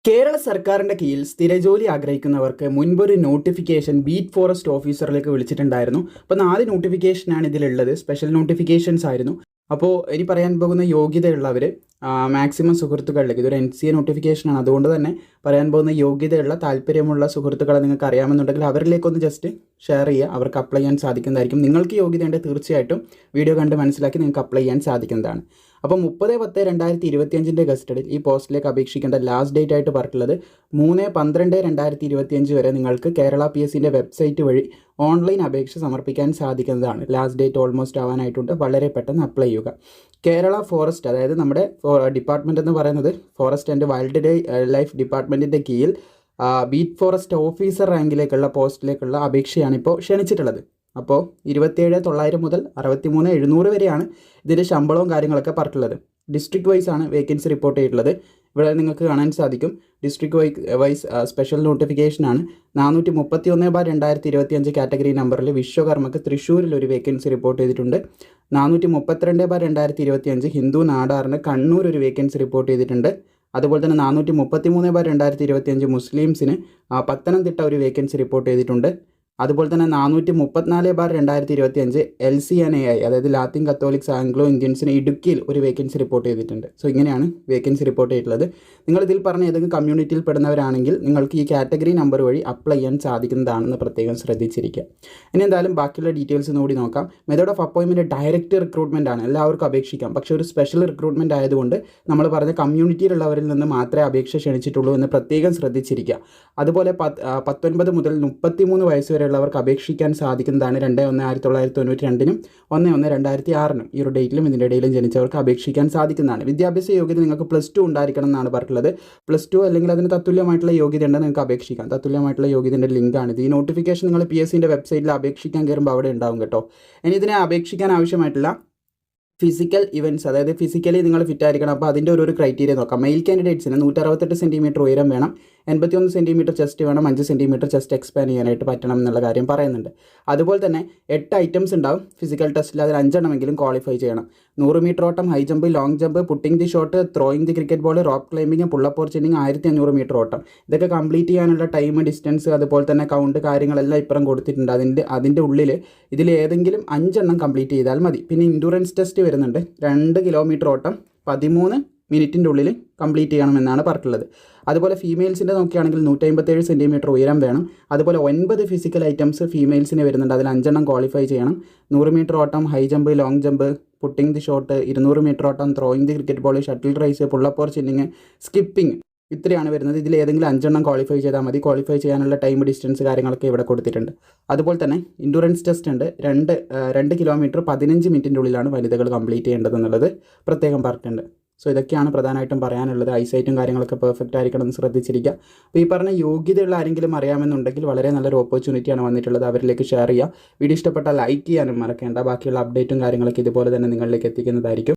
കേരള സർക്കാരിൻ്റെ കീഴിൽ സ്ഥിരജോലി ആഗ്രഹിക്കുന്നവർക്ക് മുൻപൊരു നോട്ടിഫിക്കേഷൻ ബീറ്റ് ഫോറസ്റ്റ് ഓഫീസറിലേക്ക് വിളിച്ചിട്ടുണ്ടായിരുന്നു. അപ്പോൾ 4 നോട്ടിഫിക്കേഷനാണ് ഇതിലുള്ളത്. സ്പെഷ്യൽ നോട്ടിഫിക്കേഷൻസ് ആയിരുന്നു. അപ്പോൾ ഇനി പറയാൻ പോകുന്ന യോഗ്യതയുള്ളവർ മാക്സിമം സുഹൃത്തുക്കളിലേക്ക്, ഇതൊരു NCA നോട്ടിഫിക്കേഷനാണ്, അതുകൊണ്ട് തന്നെ പറയാൻ പോകുന്ന യോഗ്യതയുള്ള താല്പര്യമുള്ള സുഹൃത്തുക്കളെ നിങ്ങൾക്ക് അറിയാമെന്നുണ്ടെങ്കിൽ അവരിലേക്കൊന്ന് ജസ്റ്റ് ഷെയർ ചെയ്യുക. അവർക്ക് അപ്ലൈ ചെയ്യാൻ സാധിക്കുന്നതായിരിക്കും. നിങ്ങൾക്ക് യോഗ്യതയുണ്ട്, തീർച്ചയായിട്ടും വീഡിയോ കണ്ട് മനസ്സിലാക്കി നിങ്ങൾക്ക് അപ്ലൈ ചെയ്യാൻ സാധിക്കുന്നതാണ്. അപ്പോൾ 30/10/2025 കസ്റ്റഡിയിൽ ഈ പോസ്റ്റിലേക്ക് അപേക്ഷിക്കേണ്ട ലാസ്റ്റ് ഡേറ്റ് ആയിട്ട് പറഞ്ഞിട്ടുള്ളത് 3/12/2025 വരെ നിങ്ങൾക്ക് കേരള PSCൻ്റെ വെബ്സൈറ്റ് വഴി ഓൺലൈൻ അപേക്ഷ സമർപ്പിക്കാൻ സാധിക്കുന്നതാണ്. ലാസ്റ്റ് ഡേറ്റ് ഓൾമോസ്റ്റ് ആവാനായിട്ടുണ്ട്. വളരെ പെട്ടെന്ന് അപ്ലൈ ചെയ്യുക. കേരള ഫോറസ്റ്റ്, അതായത് നമ്മുടെ ഡിപ്പാർട്ട്മെൻറ്റ് എന്ന് പറയുന്നത് ഫോറസ്റ്റ് ആൻഡ് വൈൽഡ് ലൈഫ് ഡിപ്പാർട്ട്മെൻറ്റിൻ്റെ കീഴിൽ ബീറ്റ് ഫോറസ്റ്റ് ഓഫീസർ റാങ്കിലേക്കുള്ള പോസ്റ്റിലേക്കുള്ള അപേക്ഷയാണ് ഇപ്പോൾ ക്ഷണിച്ചിട്ടുള്ളത്. അപ്പോൾ 27,900 മുതൽ 63,700 വരെയാണ് ഇതിൻ്റെ ശമ്പളവും കാര്യങ്ങളൊക്കെ പറഞ്ഞിട്ടുള്ളത്. ഡിസ്ട്രിക്ട് വൈസ് ആണ് വേക്കൻസി റിപ്പോർട്ട് ചെയ്തിട്ടുള്ളത്. ഇവിടെ നിങ്ങൾക്ക് കാണാൻ സാധിക്കും ഡിസ്ട്രിക്ട് വൈസ് സ്പെഷ്യൽ നോട്ടിഫിക്കേഷനാണ്. 431/2025 കാറ്റഗറി നമ്പറിൽ വിശ്വകർമ്മക്ക് തൃശ്ശൂരിൽ ഒരു വേക്കൻസി റിപ്പോർട്ട് ചെയ്തിട്ടുണ്ട്. 432/2025 ഹിന്ദു നാടാറിന് കണ്ണൂർ ഒരു വേക്കൻസി റിപ്പോർട്ട് ചെയ്തിട്ടുണ്ട്. അതുപോലെ തന്നെ 433/2025 മുസ്ലിംസിന് പത്തനംതിട്ട ഒരു വേക്കൻസി റിപ്പോർട്ട് ചെയ്തിട്ടുണ്ട്. അതുപോലെ തന്നെ 434/2025 LCNAI, അതായത് ലാത്തിൻ കത്തോലിക്സ് ആംഗ്ലോ ഇന്ത്യൻസിന് ഇടുക്കിയിൽ ഒരു വേക്കൻസി റിപ്പോർട്ട് ചെയ്തിട്ടുണ്ട്. സോ ഇങ്ങനെയാണ് വേക്കൻസി റിപ്പോർട്ട് ചെയ്തിട്ടുള്ളത്. നിങ്ങൾ ഇതിൽ പറഞ്ഞ ഏതെങ്കിലും കമ്മ്യൂണിറ്റിയിൽ പെടുന്നവരാണെങ്കിൽ നിങ്ങൾക്ക് ഈ കാറ്റഗറി നമ്പർ വഴി അപ്ലൈ ചെയ്യാൻ സാധിക്കുന്നതാണെന്ന് പ്രത്യേകം ശ്രദ്ധിച്ചിരിക്കുക. ഇനി എന്തായാലും ബാക്കിയുള്ള ഡീറ്റെയിൽസ് കൂടി നോക്കാം. Method of appointment direct recruitment ആണ്. എല്ലാവർക്കും അപേക്ഷിക്കാം. പക്ഷേ ഒരു സ്പെഷ്യൽ റിക്രൂട്ട്മെൻറ്റ് ആയതുകൊണ്ട് നമ്മൾ പറഞ്ഞ കമ്മ്യൂണിറ്റിയിലുള്ളവരിൽ നിന്ന് മാത്രമേ അപേക്ഷ ക്ഷണിച്ചിട്ടുള്ളൂ എന്ന് പ്രത്യേകം ശ്രദ്ധിച്ചിരിക്കുക. അതുപോലെ 19 മുതൽ 33 വയസ്സ് വരെ ഉള്ളവർക്ക് അപേക്ഷിക്കാൻ സാധിക്കുന്നതാണ്. 2/1/1992 1/1/2006 ഈ ഒരു ഡേറ്റിലും ഇതിൻ്റെ ഇടയിലും ജനിച്ചവർക്ക് അപേക്ഷിക്കാൻ സാധിക്കുന്നതാണ്. വിദ്യാഭ്യാസ യോഗ്യത നിങ്ങൾക്ക് +2 ഉണ്ടായിരിക്കണം എന്നാണ് പറഞ്ഞിട്ടുള്ളത്. +2 അല്ലെങ്കിൽ അതിന് തത്തുല്യമായിട്ടുള്ള യോഗ്യത ഉണ്ടെങ്കിൽ നിങ്ങൾക്ക് അപേക്ഷിക്കാം. തത്തുല്യമായിട്ടുള്ള യോഗ്യതയുടെ ലിങ്കാണിത്. ഈ നോട്ടിഫിക്കേഷൻ നിങ്ങൾ PSCൻ്റെ വെബ്സൈറ്റിൽ അപേക്ഷിക്കാൻ കയറുമ്പോൾ അവിടെ ഉണ്ടാവും കേട്ടോ. ഇനി ഇതിനെ അപേക്ഷിക്കാൻ ആവശ്യമായിട്ടുള്ള ഫിസിക്കൽ ഇവൻറ്റ്സ്, അതായത് ഫിസിക്കലി നിങ്ങൾ ഫിറ്റ് ആയിരിക്കണം. അപ്പോൾ അതിൻ്റെ ഒരു ക്രൈറ്റീരിയ നോക്കാം. മെയിൽ കാൻഡിഡേറ്റ്സിന് 168 സെൻറ്റിമീറ്റർ ഉയരം വേണം, 81 സെൻറ്റിമീറ്റർ ചെസ്റ്റ് വേണം, 5 സെൻറ്റിമീറ്റർ ചെസ്റ്റ് എക്സ്പാൻഡ് ചെയ്യാനായിട്ട് പറ്റണം എന്നുള്ള കാര്യം പറയുന്നുണ്ട്. അതുപോലെ തന്നെ 8 ഐറ്റംസ് ഉണ്ടാവും ഫിസിക്കൽ ടെസ്റ്റിൽ. അതിൽ 5 എണ്ണമെങ്കിലും ക്വാളിഫൈ ചെയ്യണം. 100 മീറ്റർ ഓട്ടം, high jump, long jump, putting the shot, throwing the cricket ball, rope climbing, pull up or chinning, 1500 metre ഓട്ടം. ഇതൊക്കെ കംപ്ലീറ്റ് ചെയ്യാനുള്ള ടൈം, ഡിസ്റ്റൻസ്, അതുപോലെ തന്നെ കൗണ്ട് കാര്യങ്ങളെല്ലാം ഇപ്പുറം കൊടുത്തിട്ടുണ്ട്. അതിൻ്റെ ഉള്ളിൽ ഇതിൽ ഏതെങ്കിലും 5 എണ്ണം കംപ്ലീറ്റ് ചെയ്താൽ മതി. പിന്നെ ഇൻഡ്യൂറൻസ് ടെസ്റ്റ് വരുന്നുണ്ട്. 2 കിലോമീറ്റർ ഓട്ടം 13 മിനിറ്റിൻ്റെ ഉള്ളിൽ കംപ്ലീറ്റ് ചെയ്യണമെന്നാണ് പറഞ്ഞിട്ടുള്ളത്. അതുപോലെ ഫീമെയിൽസിൻ്റെ നോക്കുകയാണെങ്കിൽ 157 സെൻറ്റിമീറ്റർ ഉയരം വേണം. അതുപോലെ 9 ഫിസിക്കൽ ഐറ്റംസ് ഫീമെയിൽസിന് വരുന്നുണ്ട്. അതിൽ 5 എണ്ണം ക്വാളിഫൈ ചെയ്യണം. 100 മീറ്റർ ഓട്ടം, high jump, long jump, putting the shot, 200 metre ഓട്ടം, throwing the cricket ball, shuttle race, pull up or chinning, skipping, ഇത്രയാണ് വരുന്നത്. ഇതിൽ ഏതെങ്കിലും 5 എണ്ണം ക്വാളിഫൈ ചെയ്താൽ മതി. ക്വാളിഫൈ ചെയ്യാനുള്ള ടൈം, ഡിസ്റ്റൻസ് കാര്യങ്ങളൊക്കെ ഇവിടെ കൊടുത്തിട്ടുണ്ട്. അതുപോലെ തന്നെ ഇൻഡ്യൂറൻസ് ടെസ്റ്റ് ഉണ്ട്. 2 കിലോമീറ്റർ 15 മിനിറ്റിൻ്റെ ഉള്ളിലാണ് വനിതകൾ കംപ്ലീറ്റ് ചെയ്യേണ്ടതെന്നുള്ളത് പ്രത്യേകം പറഞ്ഞിട്ടുണ്ട്. സോ ഇതൊക്കെയാണ് പ്രധാനമായിട്ടും പറയാനുള്ളത്. ഐസൈറ്റും കാര്യങ്ങളൊക്കെ പെർഫെക്റ്റ് ആയിരിക്കണം എന്ന് ശ്രദ്ധിച്ചിരിക്കുക. അപ്പോൾ ഈ പറഞ്ഞ യോഗ്യതയുള്ള ആരെങ്കിലും അറിയാമെന്നുണ്ടെങ്കിൽ വളരെ നല്ലൊരു ഓപ്പർച്യൂണിറ്റിയാണ് വന്നിട്ടുള്ളത്. അവരിലേക്ക് ഷെയർ ചെയ്യുക. വീഡിയോ ഇഷ്ടപ്പെട്ടാൽ ലൈക്ക് ചെയ്യാനും മറക്കേണ്ട. ബാക്കിയുള്ള അപ്ഡേറ്റും കാര്യങ്ങളൊക്കെ ഇതുപോലെ തന്നെ നിങ്ങളിലേക്ക് എത്തിക്കുന്നതായിരിക്കും.